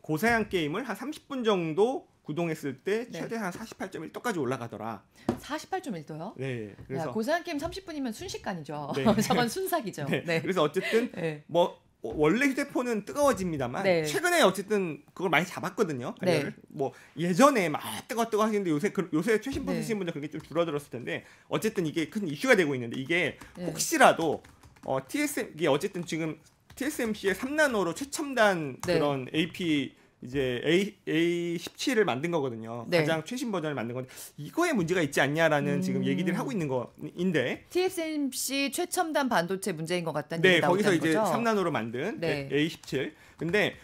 고사양 게임을 한 30분 정도 구동했을 때 최대 한 48.1도까지 올라가더라. 48.1도요? 네. 그래서 고사양 게임 30분이면 순식간이죠. 네. 저건 순삭이죠. 네. 네. 그래서 어쨌든 네. 뭐 원래 휴대폰은 뜨거워집니다만 네. 최근에 어쨌든 그걸 많이 잡았거든요. 네. 뭐 예전에 막 뜨거 하시는데 요새 최신 폰 네. 쓰시는 분들 그게 좀 줄어들었을 텐데 어쨌든 이게 큰 이슈가 되고 있는데 이게 네. 혹시라도 이게 어쨌든 지금 TSMC의 3나노로 최첨단 네. 그런 AP 이제 A17을 만든 거거든요. 네. 가장 최신 버전을 만든 건데 이거에 문제가 있지 않냐라는 지금 얘기들을 하고 있는 거인데 TSMC 최첨단 반도체 문제인 것 같다는 네, 얘기 나오는 거기서 이제 거죠? 3나노로 만든 네. A17. 근데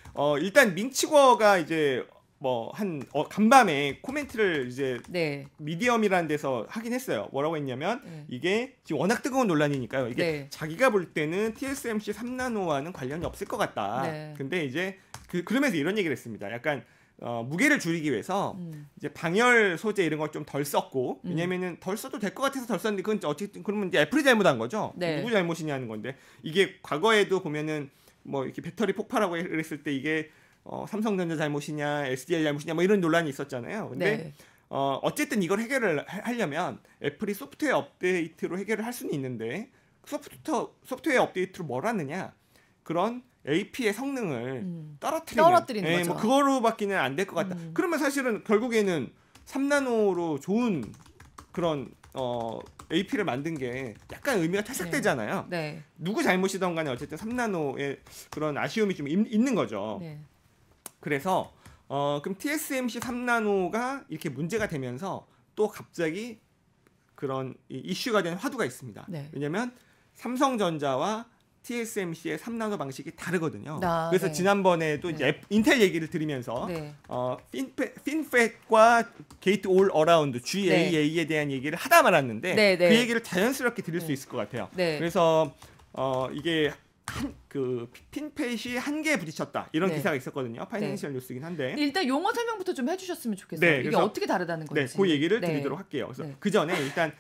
일단 민치궈가 이제 뭐 한 간밤에 코멘트를 이제 네. 미디엄이라는 데서 하긴 했어요. 뭐라고 했냐면 네. 이게 지금 워낙 뜨거운 논란이니까요. 이게 네. 자기가 볼 때는 TSMC 3나노와는 관련이 없을 것 같다. 네. 근데 이제 그러면서 이런 얘기를 했습니다. 약간 무게를 줄이기 위해서 이제 방열 소재 이런 걸 좀 덜 썼고 왜냐면은 덜 써도 될 것 같아서 덜 썼는데 그건 어쨌든 그러면 이제 애플이 잘못한 거죠. 네. 누구 잘못이냐는 건데 이게 과거에도 보면은 뭐 이렇게 배터리 폭발하고 그랬을 때 이게 삼성전자 잘못이냐 SDI 잘못이냐 뭐 이런 논란이 있었잖아요. 근데 네. 어쨌든 이걸 해결을 하려면 애플이 소프트웨어 업데이트로 해결을 할 수는 있는데 소프트웨어 업데이트로 뭘 하느냐 그런 AP의 성능을 떨어뜨리는 거죠. 뭐 그거로밖에는 안 될 것 같다. 그러면 사실은 결국에는 3나노로 좋은 그런 AP를 만든 게 약간 의미가 퇴색되잖아요. 네. 누구 잘못이던 간에 어쨌든 3나노의 그런 아쉬움이 좀 있는 거죠. 네. 그래서 그럼 TSMC 3나노가 이렇게 문제가 되면서 또 갑자기 그런 이슈가 된 화두가 있습니다. 네. 왜냐하면 삼성전자와 TSMC의 3나노 방식이 다르거든요. 아, 그래서 네. 지난번에도 이제 인텔 얘기를 드리면서 네. 핀팻과 게이트 올 어라운드 GAA에 대한 얘기를 하다 말았는데 네, 네. 그 얘기를 자연스럽게 드릴 수 있을 것 같아요. 네. 그래서 이게 그 핀팻이 한계에 부딪혔다 이런 네. 기사가 있었거든요. 파이낸셜 뉴스긴 한데. 일단 용어 설명부터 좀 해주셨으면 좋겠어요. 네, 이게 그래서- 어떻게 다르다는 건지. 네, 그 얘기를 네. 드리도록 할게요. 그래서 네. 그 전에 일단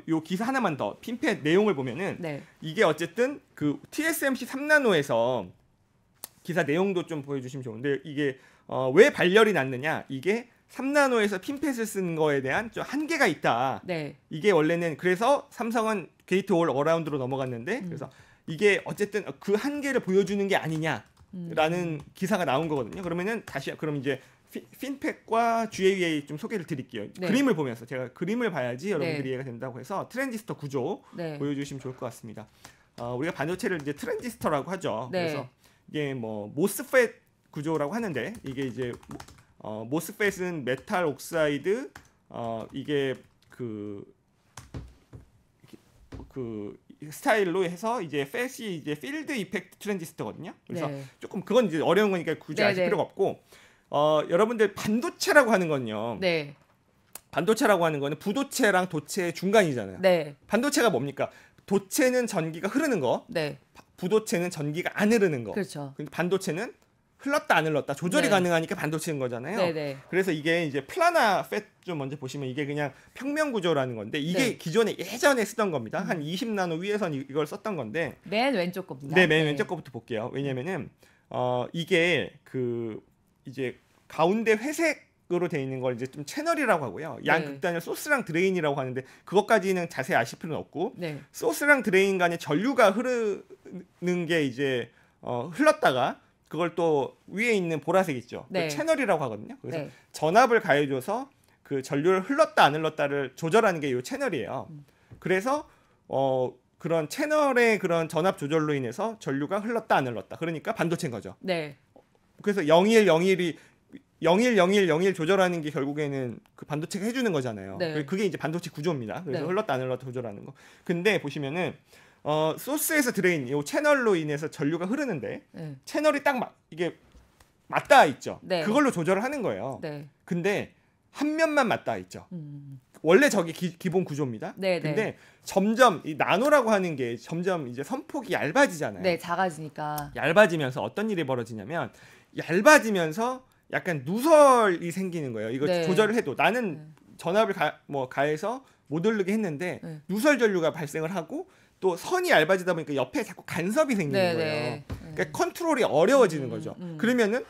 요 기사 하나만 더 핀팻 내용을 보면은 네. 이게 어쨌든 그 TSMC 3나노에서 기사 내용도 좀 보여주시면 좋은데 이게 왜 발열이 났느냐 이게 3나노에서 핀팻을 쓰는 거에 대한 좀 한계가 있다. 네. 이게 원래는 그래서 삼성은 게이트 올 어라운드로 넘어갔는데 그래서 이게 어쨌든 그 한계를 보여주는 게 아니냐라는 기사가 나온 거거든요. 그러면은 그럼 이제 핀팻과 GAA 좀 소개를 드릴게요. 네. 그림을 보면서 제가 그림을 봐야지 여러분들이 네. 이해가 된다고 해서 트랜지스터 구조 네. 보여주시면 좋을 것 같습니다. 우리가 반도체를 이제 트랜지스터라고 하죠. 네. 그래서 이게 뭐 모스펫 구조라고 하는데 이게 이제 모스펫은 메탈 옥사이드 이게 그 스타일로 해서 이제 팻이 이제 필드 이펙트 트랜지스터거든요. 그래서 네. 조금 그건 이제 어려운 거니까 굳이 아실 네, 네. 필요가 없고 여러분들 반도체라고 하는 건요. 네. 반도체라고 하는 거는 부도체랑 도체의 중간이잖아요. 네. 반도체가 뭡니까? 도체는 전기가 흐르는 거, 네. 부도체는 전기가 안 흐르는 거. 그렇죠. 근데 반도체는 흘렀다 안 흘렀다 조절이 네. 가능하니까 반도체인 거잖아요. 네, 네. 그래서 이게 이제 플라나 팻 좀 먼저 보시면 이게 그냥 평면 구조라는 건데 이게 네. 기존에 예전에 쓰던 겁니다. 한 20나노 위에선 이걸 썼던 건데 맨 왼쪽 겁니다. 네, 맨 왼쪽 거부터 볼게요. 왜냐면은 이게 그 이제 가운데 회색으로 돼 있는 걸 이제 좀 채널이라고 하고요. 양 네. 극단을 소스랑 드레인이라고 하는데 그것까지는 자세히 아실 필요는 없고 네. 소스랑 드레인 간에 전류가 흐르는 게 이제 흘렀다가 그걸 또 위에 있는 보라색 있죠. 네. 그 채널이라고 하거든요. 그래서 네. 전압을 가해줘서 그 전류를 흘렀다 안 흘렀다를 조절하는 게 이 채널이에요. 그래서 그런 채널의 그런 전압 조절로 인해서 전류가 흘렀다 안 흘렀다. 그러니까 반도체인 거죠. 네. 그래서 0101이 010101 조절하는 게 결국에는 그 반도체가 해주는 거잖아요. 네. 그게 이제 반도체 구조입니다. 그래서 네. 흘렀다 안 흘렀다 조절하는 거. 근데 보시면은 소스에서 드레인 이 채널로 인해서 전류가 흐르는데 네. 채널이 딱 이게 맞닿아 있죠. 네. 그걸로 조절을 하는 거예요. 네. 근데 한 면만 맞닿아 있죠. 원래 저게 기본 구조입니다. 네, 근데 네. 점점 이 나노라고 하는 게 점점 이제 선폭이 얇아지잖아요. 네, 작아지니까. 얇아지면서 어떤 일이 벌어지냐면 얇아지면서 약간 누설이 생기는 거예요. 이거 네. 조절을 해도 나는 전압을 가해서 못 오르게 했는데 네. 누설 전류가 발생을 하고 또 선이 얇아지다 보니까 옆에 자꾸 간섭이 생기는 네, 거예요. 네. 그러니까 컨트롤이 어려워지는 거죠. 그러면은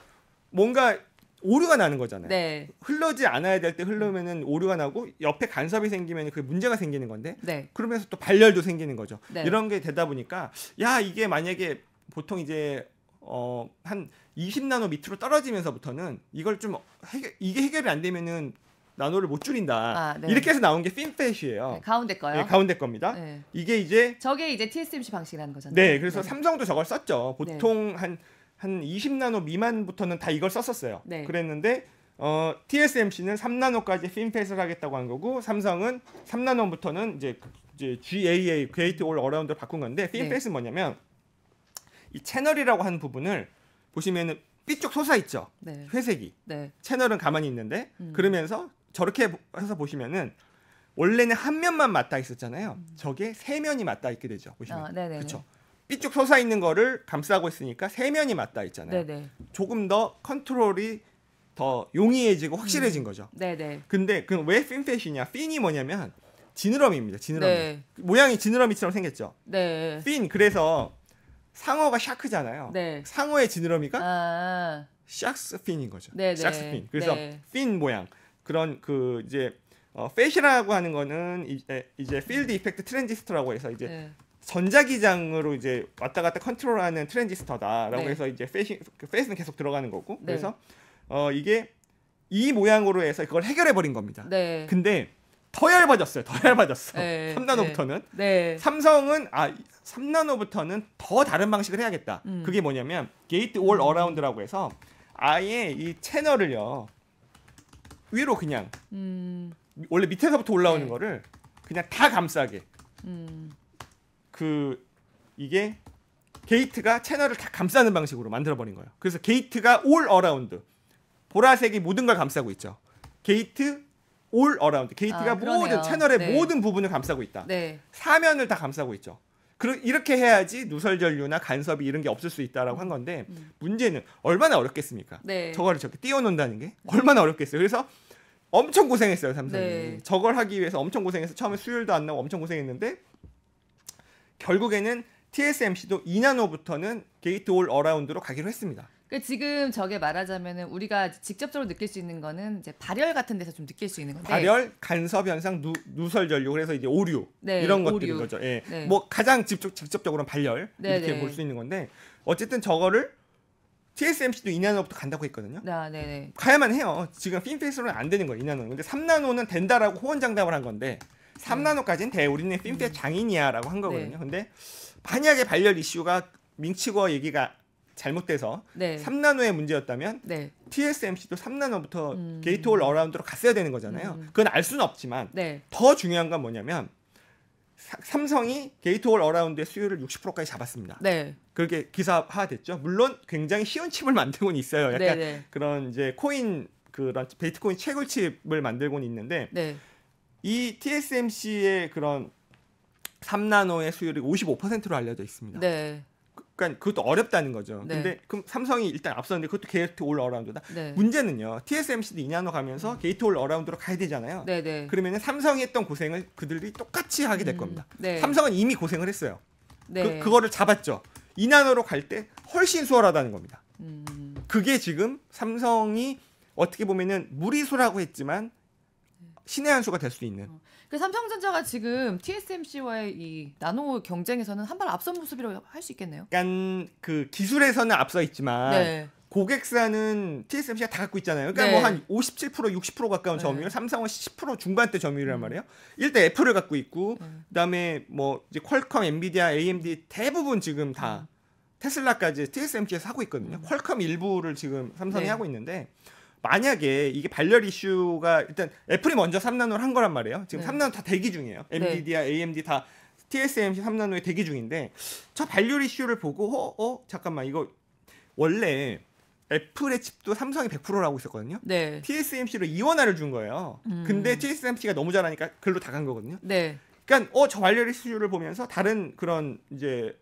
뭔가 오류가 나는 거잖아요. 네. 흐르지 않아야 될 때 흐르면은 오류가 나고 옆에 간섭이 생기면 그게 문제가 생기는 건데 네. 그러면서 또 발열도 생기는 거죠. 네. 이런 게 되다 보니까 야 이게 만약에 보통 이제 한 20나노 밑으로 떨어지면서부터는 이걸 좀 이게 해결이 안 되면은 나노를 못 줄인다. 아, 네. 이렇게 해서 나온 게 핀팻이에요. 네, 가운데 거요. 네, 가운데 겁니다. 네. 이게 이제 저게 이제 TSMC 방식이라는 거잖아요. 네, 그래서 네. 삼성도 저걸 썼죠. 보통 한 20나노 미만부터는 다 이걸 썼었어요. 네. 그랬는데 TSMC는 3나노까지 핀팻을 하겠다고 한 거고 삼성은 3나노부터는 이제 GAA 게이트 올 어라운드로 바꾼 건데 핀팻은 뭐냐면 이 채널이라고 하는 부분을 보시면은 삐쭉 솟아 있죠. 네. 회색이. 네. 채널은 가만히 있는데 그러면서 저렇게 해서 보시면은 원래는 한 면만 맞닿아 있었잖아요. 저게 세 면이 맞닿아 있게 되죠. 보시면. 그렇죠. 삐쭉 솟아 있는 거를 감싸고 있으니까 세 면이 맞닿아 있잖아요. 네네. 조금 더 컨트롤이 더 용이해지고 확실해진 거죠. 네네. 근데 그 왜 핀팻이냐? 핀이 뭐냐면 지느러미입니다. 지느러미. 네. 모양이 지느러미처럼 생겼죠. 네. 핀 그래서 상어가 샤크잖아요. 네. 상어의 지느러미가 아. 샥스 핀인 거죠. 네네. 샥스 핀. 그래서 네. 핀 모양 그런 그 이제 팻이라고 하는 거는 이제 필드 이펙트 트랜지스터라고 해서 이제 네. 전자기장으로 이제 왔다 갔다 컨트롤하는 트랜지스터다라고 네. 해서 이제 팻은 계속 들어가는 거고 네. 그래서 이게 이 모양으로 해서 그걸 해결해 버린 겁니다. 네. 근데 더 얇아졌어요. 더 얇아졌어. 네. 3나노부터는. 네. 삼성은 3나노부터는 더 다른 방식을 해야겠다. 그게 뭐냐면 게이트 올 어라운드라고 해서 아예 이 채널을요. 위로 그냥 원래 밑에서부터 올라오는 네. 거를 그냥 다 감싸게. 이게 게이트가 채널을 다 감싸는 방식으로 만들어 버린 거예요. 그래서 게이트가 올 어라운드. 보라색이 모든 걸 감싸고 있죠. 게이트 올 어라운드. 게이트가 그러네요. 모든 채널의 네. 모든 부분을 감싸고 있다. 네. 사면을 다 감싸고 있죠. 이렇게 해야지 누설 전류나 간섭이 이런 게 없을 수 있다라고 한 건데 문제는 얼마나 어렵겠습니까? 네. 저거를 저렇게 띄워놓는다는 게 얼마나 어렵겠어요. 그래서 엄청 고생했어요 삼성이. 네. 저걸 하기 위해서 엄청 고생해서 처음에 수율도 안 나오고 엄청 고생했는데 결국에는 TSMC도 2나노부터는 게이트 올 어라운드로 가기로 했습니다. 그러니까 지금 저게 말하자면은 우리가 직접적으로 느낄 수 있는 거는 이제 발열 같은 데서 좀 느낄 수 있는 건데. 발열, 간섭 현상, 누설 전류, 그래서 이제 오류 네, 이런 오류. 것들인 거죠. 예. 네. 뭐 가장 직접적으로는 발열 네, 이렇게 네. 볼 수 있는 건데 어쨌든 저거를 TSMC도 2나노부터 간다고 했거든요. 네네. 가야만 해요. 지금 핀팻으로는 안 되는 거예요. 2나노는. 근데 3나노는 된다라고 호언장담을 한 건데 3나노까지는 돼. 우리는 핀팻 장인이야라고 한 거거든요. 네. 근데 만약에 발열 이슈가 밍치거 얘기가 잘못돼서 네. 3나노의 문제였다면 네. TSMC도 3나노부터 게이트 올 어라운드로 갔어야 되는 거잖아요. 그건 알 수는 없지만 네. 더 중요한 건 뭐냐면 삼성이 게이트 올 어라운드의 수율을 60%까지 잡았습니다. 네. 그렇게 기사화됐죠. 물론 굉장히 쉬운 칩을 만들고는 있어요. 약간 네네. 그런 이제 그런 비트코인 채굴칩을 만들고는 있는데 네. 이 TSMC의 그런 3나노의 수율이 55%로 알려져 있습니다. 네. 그러니까 그것도 어렵다는 거죠. 네. 근데 그럼 삼성이 일단 앞섰는데 그것도 게이트 올 어라운드다. 네. 문제는요. TSMC도 2나노 가면서 게이트 올 어라운드로 가야 되잖아요. 네네. 그러면은 삼성이 했던 고생을 그들이 똑같이 하게 될 겁니다. 네. 삼성은 이미 고생을 했어요. 네. 그거를 잡았죠. 2나노로 갈 때 훨씬 수월하다는 겁니다. 그게 지금 삼성이 어떻게 보면은 무리수라고 했지만 신의 한 수가 될 수 있는. 그 삼성전자가 지금 TSMC와의 이 나노 경쟁에서는 한 발 앞선 모습이라고 할 수 있겠네요. 약간 그 기술에서는 앞서 있지만 네. 고객사는 TSMC가 다 갖고 있잖아요. 그러니까 네. 뭐 한 57%, 60% 가까운 네. 점유율, 삼성은 10% 중반대 점유율이란 말이에요. 일단 애플을 갖고 있고 그다음에 뭐 이제 퀄컴, 엔비디아, AMD 대부분 지금 다 테슬라까지 TSMC에서 하고 있거든요. 퀄컴 일부를 지금 삼성이 네. 하고 있는데 만약에 이게 발열 이슈가 일단 애플이 먼저 3나노를 한 거란 말이에요. 지금 네. 3나노 다 대기 중이에요. 엔비디아, AMD 다 TSMC 3나노에 대기 중인데 저 발열 이슈를 보고 잠깐만 이거 원래 애플의 칩도 삼성이 100%라고 있었거든요. 네. TSMC로 이원화를 준 거예요. 근데 TSMC가 너무 잘하니까 글로 다 간 거거든요. 네. 그러니까 저 발열 이슈를 보면서 다른 그런 이제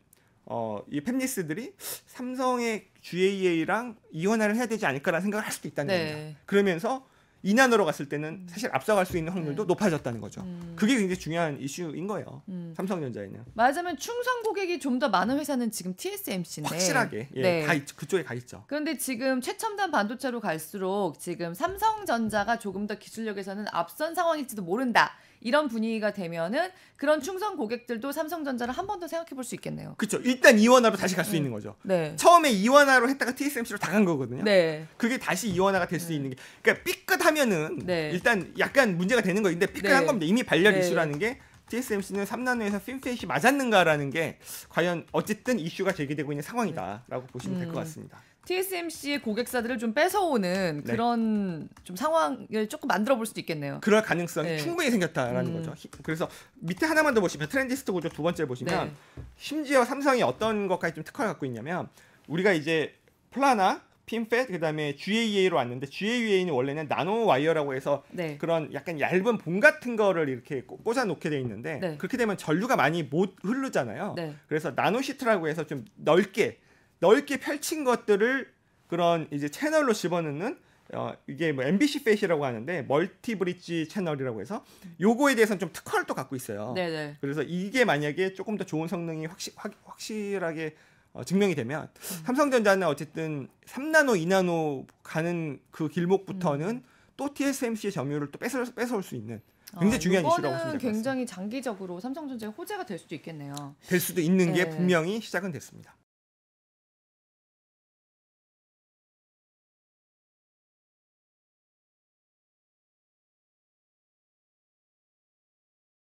이 팹리스들이 삼성의 GAA랑 이원화를 해야 되지 않을까라는 생각을 할 수도 있다는 네. 겁니다. 그러면서 2나노로 갔을 때는 사실 앞서갈 수 있는 확률도 네. 높아졌다는 거죠. 그게 굉장히 중요한 이슈인 거예요. 삼성전자에는. 말하자면 충성 고객이 좀 더 많은 회사는 지금 TSMC인데 확실하게 예, 네. 그쪽에 가 있죠. 그런데 지금 최첨단 반도체로 갈수록 지금 삼성전자가 조금 더 기술력에서는 앞선 상황일지도 모른다. 이런 분위기가 되면은 그런 충성 고객들도 삼성전자를 한 번 더 생각해 볼 수 있겠네요. 그렇죠. 일단 이원화로 다시 갈 수 있는 거죠. 네. 처음에 이원화로 했다가 TSMC로 다 간 거거든요. 네. 그게 다시 이원화가 될 수 있는 게 그러니까 삐끗하면은 네. 일단 약간 문제가 되는 거인데 삐끗한 네. 겁니다. 이미 발열 네. 이슈라는 게 TSMC는 3나노에서 핀팻이 맞았는가라는 게 과연 어쨌든 이슈가 제기되고 있는 상황이다라고 보시면 될 것 같습니다. TSMC의 고객사들을 좀 뺏어오는 네. 그런 좀 상황을 조금 만들어 볼 수도 있겠네요. 그럴 가능성이 네. 충분히 생겼다라는 거죠. 그래서 밑에 하나만 더 보시면 트랜지스터 구조 두 번째 보시면 네. 심지어 삼성이 어떤 것까지 좀 특화를 갖고 있냐면 우리가 이제 플라나, 핀팻 그다음에 GAA로 왔는데 GAA는 원래는 나노 와이어라고 해서 네. 그런 약간 얇은 봉 같은 거를 이렇게 꽂아 놓게 돼 있는데 네. 그렇게 되면 전류가 많이 못 흐르잖아요. 네. 그래서 나노시트라고 해서 좀 넓게 펼친 것들을 그런 이제 채널로 집어넣는 이게 뭐 MBC 팻이라고 하는데 멀티 브릿지 채널이라고 해서 요거에 대해서는 좀 특화를 또 갖고 있어요. 네네. 그래서 이게 만약에 조금 더 좋은 성능이 확실하게 증명이 되면 삼성전자는 어쨌든 3나노, 2나노 가는 그 길목부터는 또 TSMC의 점유율을 또 뺏어올 수 있는 굉장히 중요한 이슈라고 보시면 될 것 이거는 같습니다. 굉장히 장기적으로 삼성전자의 호재가 될 수도 있겠네요. 될 수도 있는 게 네. 분명히 시작은 됐습니다.